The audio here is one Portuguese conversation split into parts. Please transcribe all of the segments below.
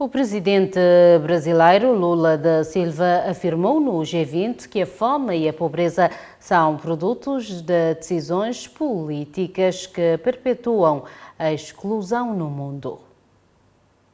O presidente brasileiro Lula da Silva afirmou no G20 que a fome e a pobreza são produtos de decisões políticas que perpetuam a exclusão no mundo.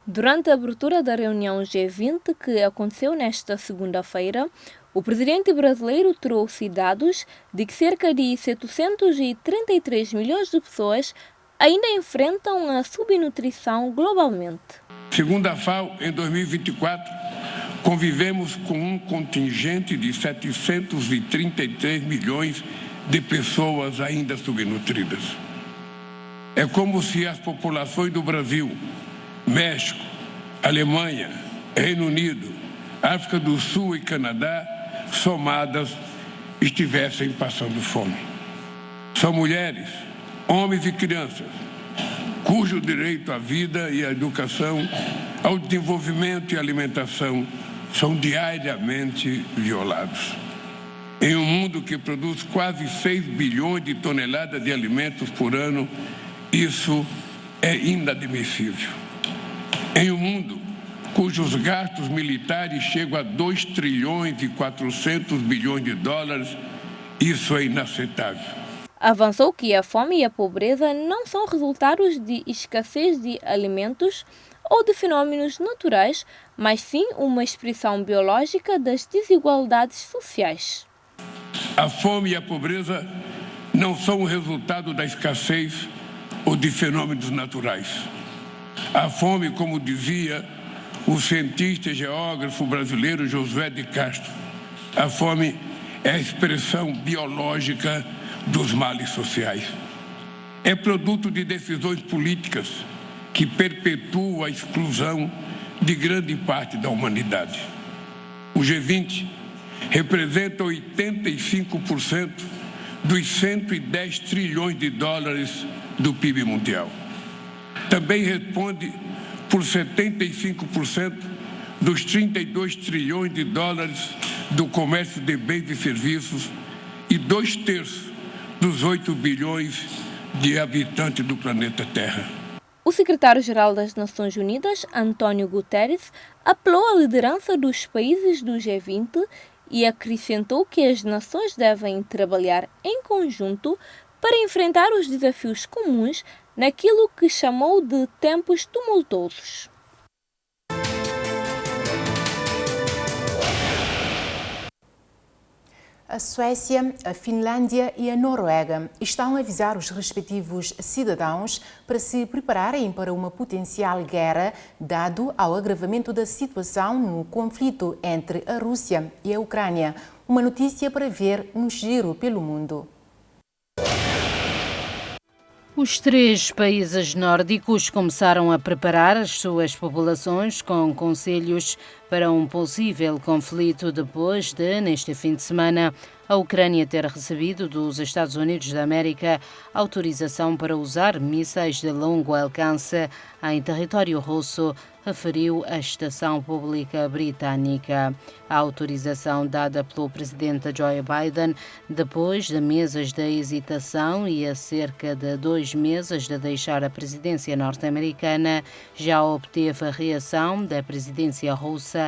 Durante a abertura da reunião G20, que aconteceu nesta segunda-feira, o presidente brasileiro trouxe dados de que cerca de 733 milhões de pessoas ainda enfrentam a subnutrição globalmente. Segundo a FAO, em 2024, convivemos com um contingente de 733 milhões de pessoas ainda subnutridas. É como se as populações do Brasil, México, Alemanha, Reino Unido, África do Sul e Canadá, somadas, estivessem passando fome. São mulheres, homens e crianças, cujo direito à vida e à educação, ao desenvolvimento e à alimentação são diariamente violados. Em um mundo que produz quase 6 bilhões de toneladas de alimentos por ano, isso é inadmissível. Em um mundo cujos gastos militares chegam a 2 trilhões e 400 bilhões de dólares, isso é inaceitável. Avançou que a fome e a pobreza não são resultados de escassez de alimentos ou de fenômenos naturais, mas sim uma expressão biológica das desigualdades sociais. A fome e a pobreza não são o resultado da escassez ou de fenômenos naturais. A fome, como dizia o cientista e geógrafo brasileiro Josué de Castro, a fome é a expressão biológica dos males sociais. É produto de decisões políticas que perpetuam a exclusão de grande parte da humanidade. O G20 representa 85% dos 110 trilhões de dólares do PIB mundial. Também responde por 75% dos 32 trilhões de dólares do comércio de bens e serviços e 2/3 dos 8 bilhões de habitantes do planeta Terra. O secretário-geral das Nações Unidas, António Guterres, apelou à liderança dos países do G20 e acrescentou que as nações devem trabalhar em conjunto para enfrentar os desafios comuns naquilo que chamou de tempos tumultuosos. A Suécia, a Finlândia e a Noruega estão a avisar os respectivos cidadãos para se prepararem para uma potencial guerra, dado ao agravamento da situação no conflito entre a Rússia e a Ucrânia. Uma notícia para ver no Giro pelo Mundo. Os 3 países nórdicos começaram a preparar as suas populações com conselhos para um possível conflito depois de, neste fim de semana, a Ucrânia ter recebido dos Estados Unidos da América autorização para usar mísseis de longo alcance em território russo, referiu a estação pública britânica. A autorização dada pelo presidente Joe Biden depois de meses de hesitação e a cerca de 2 meses de deixar a presidência norte-americana, já obteve a reação da presidência russa,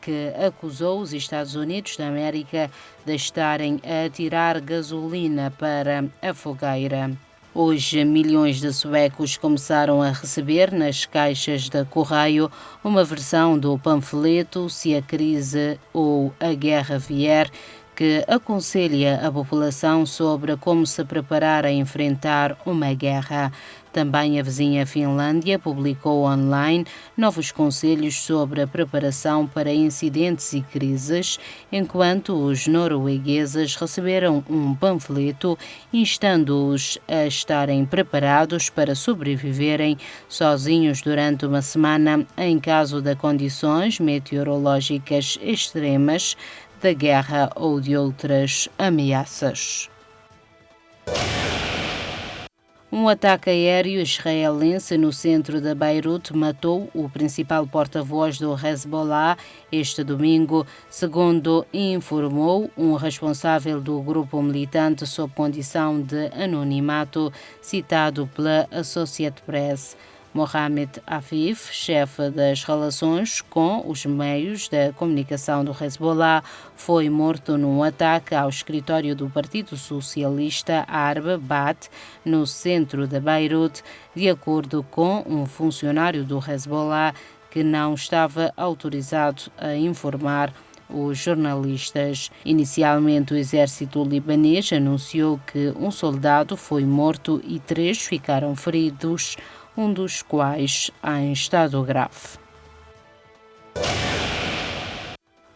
que acusou os Estados Unidos da América de estarem a atirar gasolina para a fogueira. Hoje, milhões de suecos começaram a receber nas caixas de correio uma versão do panfleto Se a Crise ou a Guerra Vier, que aconselha a população sobre como se preparar a enfrentar uma guerra. Também a vizinha Finlândia publicou online novos conselhos sobre a preparação para incidentes e crises, enquanto os noruegueses receberam um panfleto instando-os a estarem preparados para sobreviverem sozinhos durante uma semana em caso de condições meteorológicas extremas, da guerra ou de outras ameaças. Um ataque aéreo israelense no centro de Beirute matou o principal porta-voz do Hezbollah este domingo, segundo informou um responsável do grupo militante sob condição de anonimato, citado pela Associated Press. Mohamed Afif, chefe das relações com os meios de comunicação do Hezbollah, foi morto num ataque ao escritório do Partido Socialista Árabe Baath, no centro de Beirute, de acordo com um funcionário do Hezbollah que não estava autorizado a informar os jornalistas. Inicialmente, o exército libanês anunciou que um soldado foi morto e 3 ficaram feridos, um dos quais em estado grave.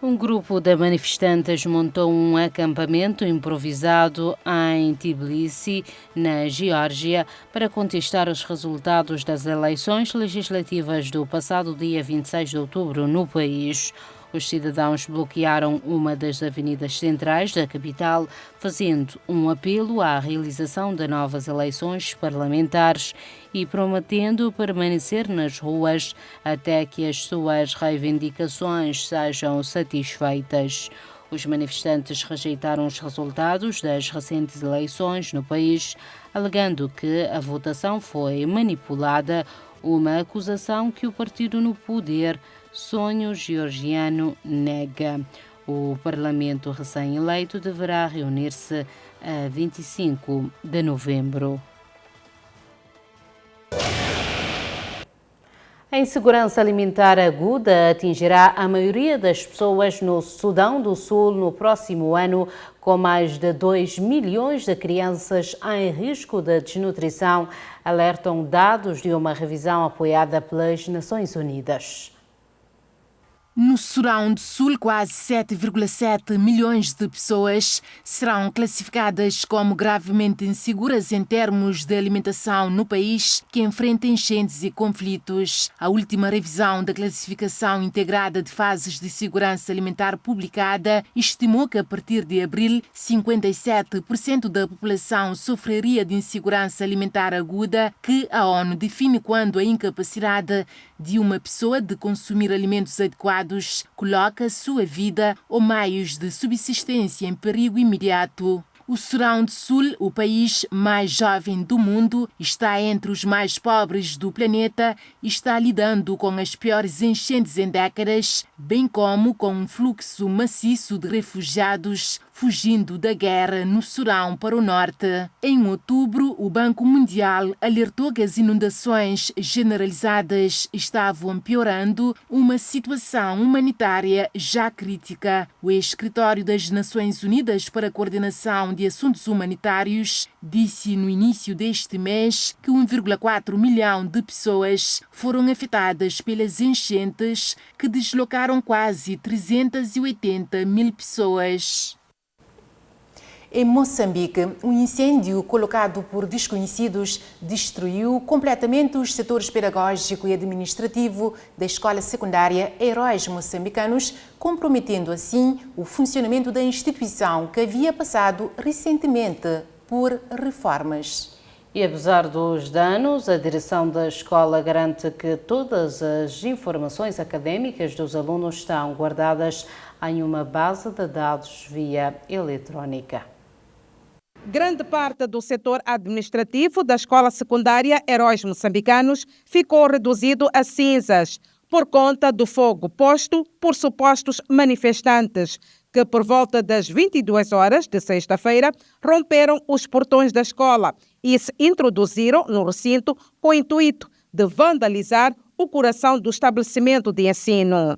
Um grupo de manifestantes montou um acampamento improvisado em Tbilisi, na Geórgia, para contestar os resultados das eleições legislativas do passado dia 26 de outubro no país. Os cidadãos bloquearam uma das avenidas centrais da capital, fazendo um apelo à realização de novas eleições parlamentares e prometendo permanecer nas ruas até que as suas reivindicações sejam satisfeitas. Os manifestantes rejeitaram os resultados das recentes eleições no país, alegando que a votação foi manipulada, uma acusação que o partido no poder, Sonho Georgiano, nega. O Parlamento recém-eleito deverá reunir-se a 25 de novembro. A insegurança alimentar aguda atingirá a maioria das pessoas no Sudão do Sul no próximo ano, com mais de 2 milhões de crianças em risco de desnutrição, alertam dados de uma revisão apoiada pelas Nações Unidas. No Sudão do Sul, quase 7,7 milhões de pessoas serão classificadas como gravemente inseguras em termos de alimentação no país, que enfrenta enchentes e conflitos. A última revisão da classificação integrada de fases de segurança alimentar publicada estimou que a partir de abril, 57% da população sofreria de insegurança alimentar aguda, que a ONU define quando a incapacidade de uma pessoa de consumir alimentos adequados coloca sua vida ou meios de subsistência em perigo imediato. O Sudão do Sul, o país mais jovem do mundo, está entre os mais pobres do planeta e está lidando com as piores enchentes em décadas, bem como com um fluxo maciço de refugiados fugindo da guerra no Sudão para o norte. Em outubro, o Banco Mundial alertou que as inundações generalizadas estavam piorando uma situação humanitária já crítica. O escritório das Nações Unidas para a Coordenação de Assuntos Humanitários disse no início deste mês que 1,4 milhão de pessoas foram afetadas pelas enchentes que deslocaram quase 380 mil pessoas. Em Moçambique, um incêndio colocado por desconhecidos destruiu completamente os setores pedagógico e administrativo da escola secundária Heróis Moçambicanos, comprometendo assim o funcionamento da instituição que havia passado recentemente por reformas. E apesar dos danos, a direção da escola garante que todas as informações académicas dos alunos estão guardadas em uma base de dados via eletrónica. Grande parte do setor administrativo da escola secundária Heróis Moçambicanos ficou reduzido a cinzas por conta do fogo posto por supostos manifestantes que, por volta das 22 horas de sexta-feira, romperam os portões da escola e se introduziram no recinto com o intuito de vandalizar o coração do estabelecimento de ensino.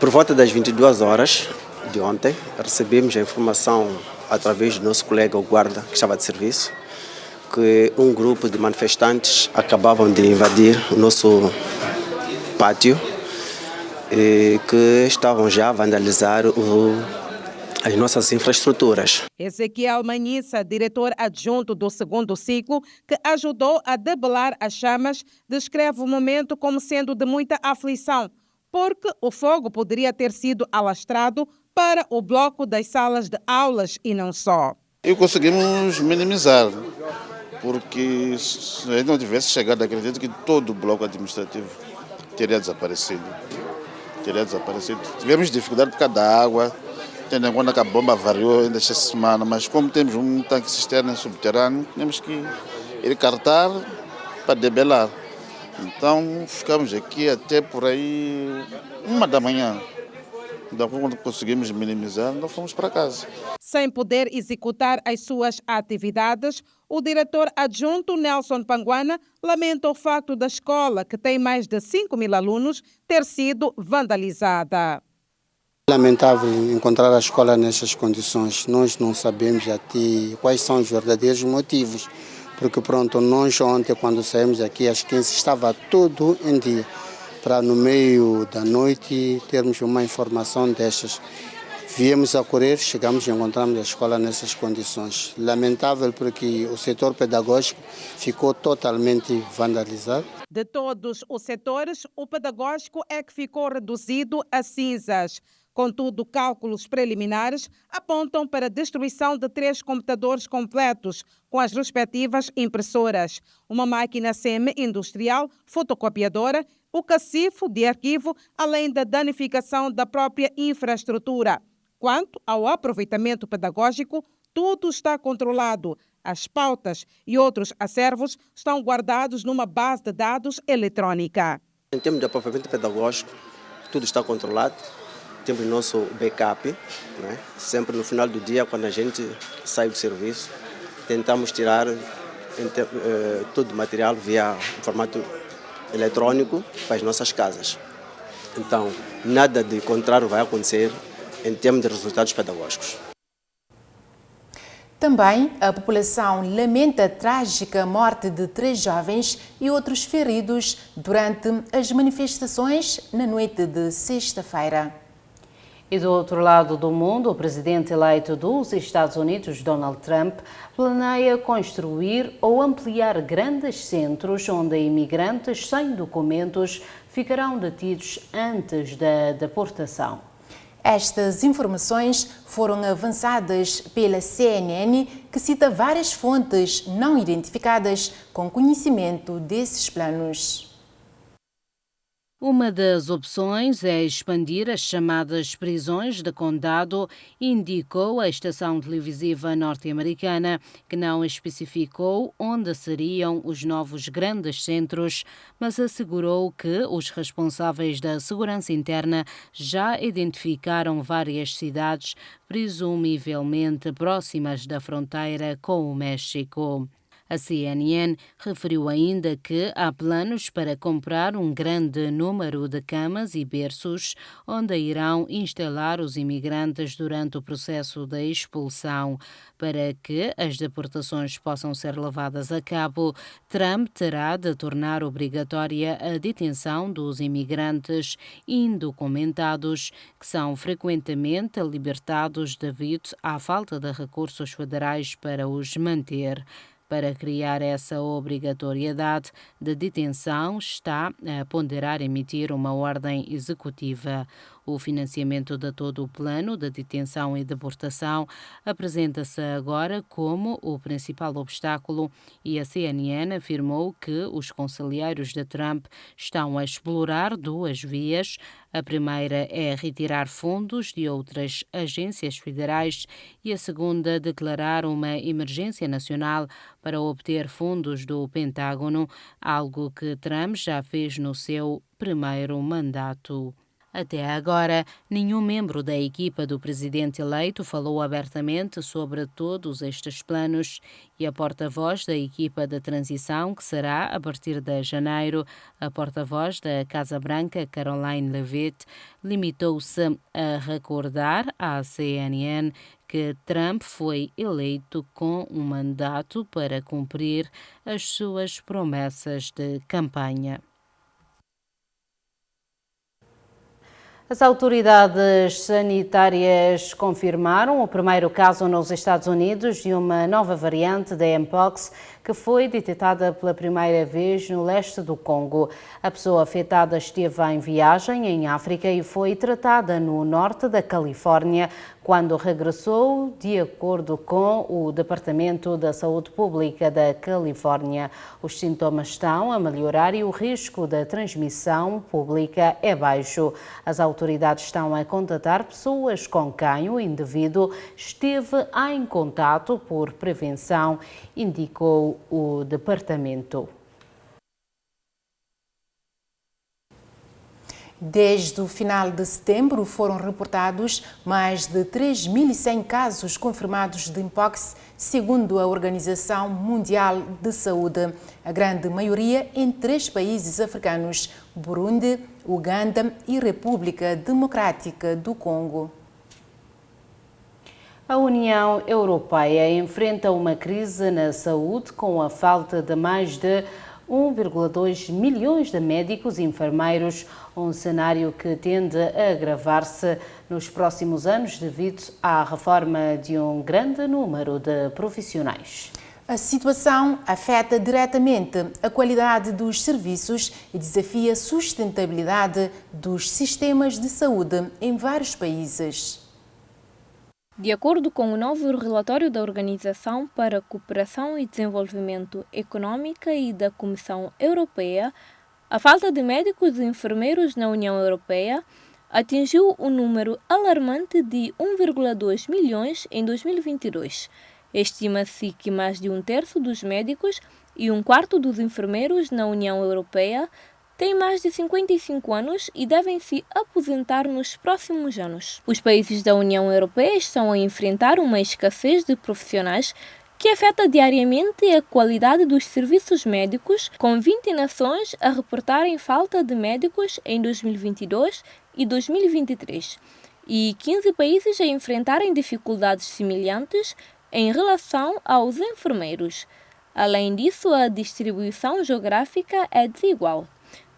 Por volta das 22 horas de ontem, recebemos a informação através do nosso colega, o guarda, que estava de serviço, que um grupo de manifestantes acabavam de invadir o nosso pátio e que estavam já a vandalizar as nossas infraestruturas. Ezequiel Manissa, diretor adjunto do segundo ciclo, que ajudou a debelar as chamas, descreve o momento como sendo de muita aflição, porque o fogo poderia ter sido alastrado para o bloco das salas de aulas e não só. E conseguimos minimizar, porque se a gente não tivesse chegado, acredito que todo o bloco administrativo teria desaparecido. Tivemos dificuldade por causa da água, tendo em conta que a bomba variou ainda esta semana, mas como temos um tanque cisterna subterrâneo, temos que ir cartar para debelar. Então ficamos aqui até por aí 1 da manhã. Depois, quando conseguimos minimizar, nós fomos para casa. Sem poder executar as suas atividades, o diretor adjunto Nelson Panguana lamenta o facto da escola, que tem mais de 5.000 alunos, ter sido vandalizada. Lamentável encontrar a escola nessas condições. Nós não sabemos até quais são os verdadeiros motivos, porque pronto, nós ontem quando saímos aqui às 15 estava tudo em dia, para no meio da noite termos uma informação destas. Viemos a correr, chegamos e encontramos a escola nessas condições. Lamentável porque o setor pedagógico ficou totalmente vandalizado. De todos os setores, o pedagógico é que ficou reduzido a cinzas. Contudo, cálculos preliminares apontam para a destruição de 3 computadores completos com as respectivas impressoras, uma máquina semi-industrial, fotocopiadora, o cacifo de arquivo, além da danificação da própria infraestrutura. Quanto ao aproveitamento pedagógico, tudo está controlado. As pautas e outros acervos estão guardados numa base de dados eletrônica. Em termos de aproveitamento pedagógico, tudo está controlado. Temos nosso backup, né? Sempre no final do dia, quando a gente sai do serviço, tentamos tirar todo o material via formato eletrônico para as nossas casas. Então, nada de contrário vai acontecer em termos de resultados pedagógicos. Também a população lamenta a trágica morte de 3 jovens e outros feridos durante as manifestações na noite de sexta-feira. E do outro lado do mundo, o presidente eleito dos Estados Unidos, Donald Trump, planeia construir ou ampliar grandes centros onde imigrantes sem documentos ficarão detidos antes da deportação. Estas informações foram avançadas pela CNN, que cita várias fontes não identificadas com conhecimento desses planos. Uma das opções é expandir as chamadas prisões de condado, indicou a estação televisiva norte-americana, que não especificou onde seriam os novos grandes centros, mas assegurou que os responsáveis da segurança interna já identificaram várias cidades, presumivelmente próximas da fronteira com o México. A CNN referiu ainda que há planos para comprar um grande número de camas e berços onde irão instalar os imigrantes durante o processo da expulsão. Para que as deportações possam ser levadas a cabo, Trump terá de tornar obrigatória a detenção dos imigrantes indocumentados, que são frequentemente libertados devido à falta de recursos federais para os manter. Para criar essa obrigatoriedade de detenção, está a ponderar emitir uma ordem executiva. O financiamento de todo o plano de detenção e deportação apresenta-se agora como o principal obstáculo e a CNN afirmou que os conselheiros de Trump estão a explorar 2 vias. A primeira é retirar fundos de outras agências federais e a segunda, declarar uma emergência nacional para obter fundos do Pentágono, algo que Trump já fez no seu primeiro mandato. Até agora, nenhum membro da equipa do presidente eleito falou abertamente sobre todos estes planos e a porta-voz da equipa de transição, que será a partir de janeiro, a porta-voz da Casa Branca, Caroline Leavitt, limitou-se a recordar à CNN que Trump foi eleito com um mandato para cumprir as suas promessas de campanha. As autoridades sanitárias confirmaram o primeiro caso nos Estados Unidos de uma nova variante da Mpox que foi detectada pela primeira vez no leste do Congo. A pessoa afetada esteve em viagem em África e foi tratada no norte da Califórnia quando regressou, de acordo com o Departamento da Saúde Pública da Califórnia. Os sintomas estão a melhorar e o risco da transmissão pública é baixo. As autoridades estão a contatar pessoas com quem o indivíduo esteve em contato por prevenção, indicou o departamento. Desde o final de setembro foram reportados mais de 3.100 casos confirmados de Mpox, segundo a Organização Mundial de Saúde. A grande maioria em 3 países africanos: Burundi, Uganda e República Democrática do Congo. A União Europeia enfrenta uma crise na saúde com a falta de mais de 1,2 milhões de médicos e enfermeiros, um cenário que tende a agravar-se nos próximos anos devido à reforma de um grande número de profissionais. A situação afeta diretamente a qualidade dos serviços e desafia a sustentabilidade dos sistemas de saúde em vários países. De acordo com o novo relatório da Organização para a Cooperação e Desenvolvimento Econômica e da Comissão Europeia, a falta de médicos e enfermeiros na União Europeia atingiu um número alarmante de 1,2 milhões em 2022. Estima-se que mais de 1/3 dos médicos e 1/4 dos enfermeiros na União Europeia têm mais de 55 anos e devem se aposentar nos próximos anos. Os países da União Europeia estão a enfrentar uma escassez de profissionais que afeta diariamente a qualidade dos serviços médicos, com 20 nações a reportarem falta de médicos em 2022 e 2023, e 15 países a enfrentarem dificuldades semelhantes em relação aos enfermeiros. Além disso, a distribuição geográfica é desigual,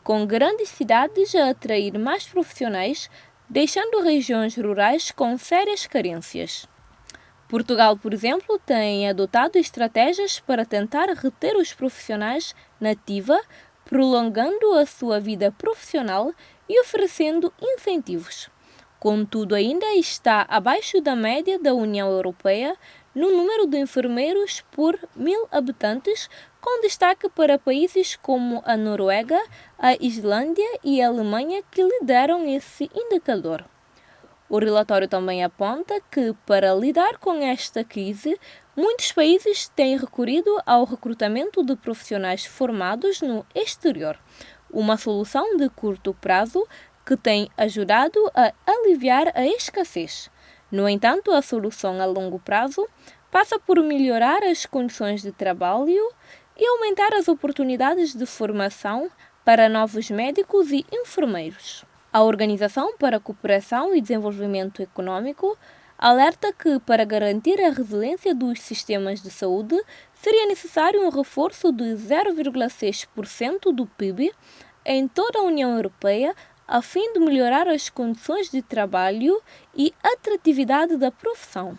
com grandes cidades a atrair mais profissionais, deixando regiões rurais com sérias carências. Portugal, por exemplo, tem adotado estratégias para tentar reter os profissionais na ativa, prolongando a sua vida profissional e oferecendo incentivos. Contudo, ainda está abaixo da média da União Europeia no número de enfermeiros por 1.000 habitantes, com destaque para países como a Noruega, a Islândia e a Alemanha, que lideram esse indicador. O relatório também aponta que, para lidar com esta crise, muitos países têm recorrido ao recrutamento de profissionais formados no exterior, uma solução de curto prazo que tem ajudado a aliviar a escassez. No entanto, a solução a longo prazo passa por melhorar as condições de trabalho e aumentar as oportunidades de formação para novos médicos e enfermeiros. A Organização para a Cooperação e Desenvolvimento Econômico alerta que, para garantir a resiliência dos sistemas de saúde, seria necessário um reforço de 0,6% do PIB em toda a União Europeia, a fim de melhorar as condições de trabalho e atratividade da profissão.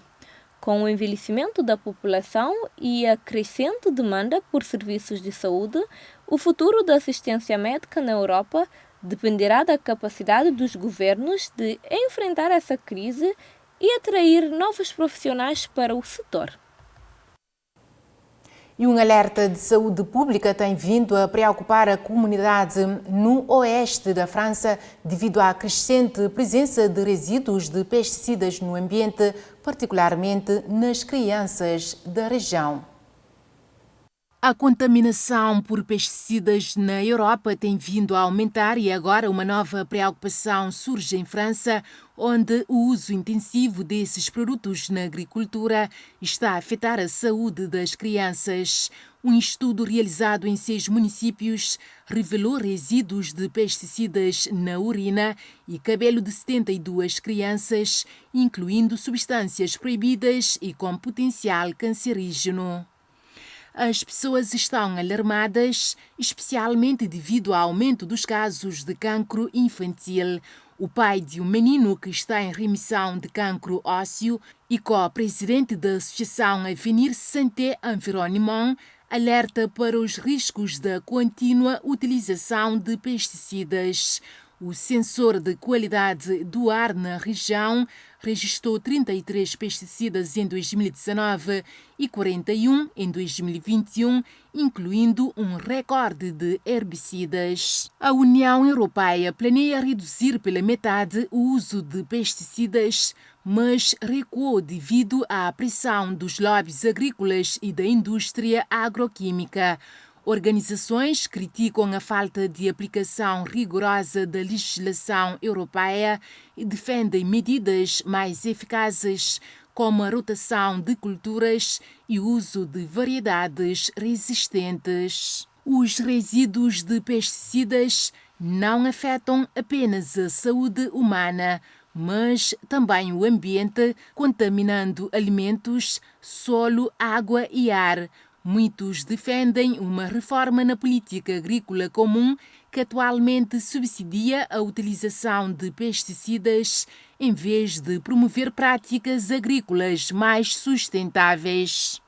Com o envelhecimento da população e a crescente demanda por serviços de saúde, o futuro da assistência médica na Europa dependerá da capacidade dos governos de enfrentar essa crise e atrair novos profissionais para o setor. E um alerta de saúde pública tem vindo a preocupar a comunidade no oeste da França devido à crescente presença de resíduos de pesticidas no ambiente, particularmente nas crianças da região. A contaminação por pesticidas na Europa tem vindo a aumentar e agora uma nova preocupação surge em França, onde o uso intensivo desses produtos na agricultura está a afetar a saúde das crianças. Um estudo realizado em 6 municípios revelou resíduos de pesticidas na urina e cabelo de 72 crianças, incluindo substâncias proibidas e com potencial cancerígeno. As pessoas estão alarmadas, especialmente devido ao aumento dos casos de cancro infantil. O pai de um menino que está em remissão de cancro ósseo e co-presidente da Associação Avenir Santé Environnement alerta para os riscos da contínua utilização de pesticidas. O sensor de qualidade do ar na região registrou 33 pesticidas em 2019 e 41 em 2021, incluindo um recorde de herbicidas. A União Europeia planeia reduzir pela metade o uso de pesticidas, mas recuou devido à pressão dos lobbies agrícolas e da indústria agroquímica. Organizações criticam a falta de aplicação rigorosa da legislação europeia e defendem medidas mais eficazes, como a rotação de culturas e o uso de variedades resistentes. Os resíduos de pesticidas não afetam apenas a saúde humana, mas também o ambiente, contaminando alimentos, solo, água e ar. Muitos defendem uma reforma na política agrícola comum que atualmente subsidia a utilização de pesticidas em vez de promover práticas agrícolas mais sustentáveis.